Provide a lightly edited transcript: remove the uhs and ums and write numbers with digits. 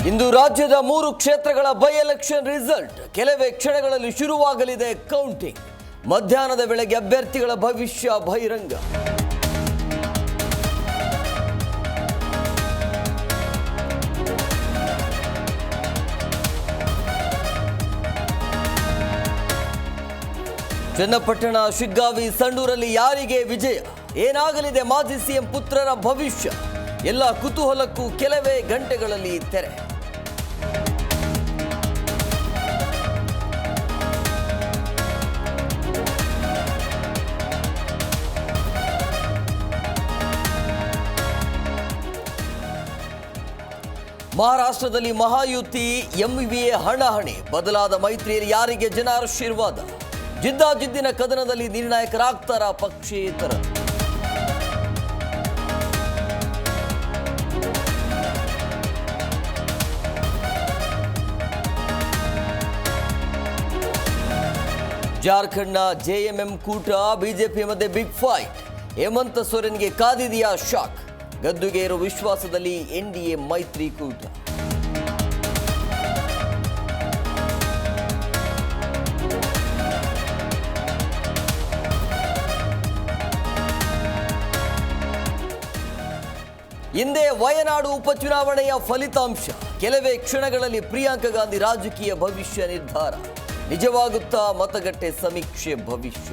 ಇಂದು ರಾಜ್ಯದ 3 ಕ್ಷೇತ್ರಗಳ by election result ಕೆಲವೇ ಕ್ಷಣಗಳಲ್ಲಿ ಶುರುವಾಗಲಿದೆ ಕೌಂಟಿಂಗ್. ಮಧ್ಯಾಹ್ನದ ವೇಳೆಗೆ ಅಭ್ಯರ್ಥಿಗಳ ಭವಿಷ್ಯ ಬಹಿರಂಗ. ಚನ್ನಪಟ್ಟಣ, ಶಿಗ್ಗಾವಿ, ಸಂಡೂರಲ್ಲಿ ಯಾರಿಗೆ ವಿಜಯ? ಏನಾಗಲಿದೆ ಮಾಜಿ ಸಿಎಂ ಪುತ್ರರ ಭವಿಷ್ಯ? ಎಲ್ಲ ಕುತೂಹಲಕ್ಕೂ ಕೆಲವೇ ಗಂಟೆಗಳಲ್ಲಿ ತೆರೆ. ಮಹಾರಾಷ್ಟ್ರದಲ್ಲಿ ಮಹಾಯುತಿ ಎಂವಿಎ ಹಣಾಹಣಿ. ಬದಲಾದ ಮೈತ್ರಿಯಲ್ಲಿ ಯಾರಿಗೆ ಜನ ಆಶೀರ್ವಾದ? ಜಿದ್ದಾಜಿದ್ದಿನ ಕದನದಲ್ಲಿ ನಿರ್ಣಾಯಕರಾಗ್ತಾರ ಪಕ್ಷೇತರ? ಜಾರ್ಖಂಡ್ನ ಜೆಎಂಎಂ ಕೂಟ ಬಿಜೆಪಿ ಮಧ್ಯೆ ಬಿಗ್ ಫೈಟ್. ಹೇಮಂತ್ ಸೊರೆನ್ಗೆ ಕಾದಿದೆಯಾ ಶಾಕ್? ಗದ್ದುಗೆ ಇರೋ ವಿಶ್ವಾಸದಲ್ಲಿ ಎನ್ಡಿಎ ಮೈತ್ರಿಕೂಟ. ಹಿಂದೆ ವಯನಾಡು ಉಪಚುನಾವಣೆಯ ಫಲಿತಾಂಶ. ಕೆಲವೇ ಕ್ಷಣಗಳಲ್ಲಿ ಪ್ರಿಯಾಂಕಾ ಗಾಂಧಿ ರಾಜಕೀಯ ಭವಿಷ್ಯ ನಿರ್ಧಾರ. ನಿಜವಾಗುತ್ತಾ ಮತಗಟ್ಟೆ ಸಮೀಕ್ಷೆ ಭವಿಷ್ಯ?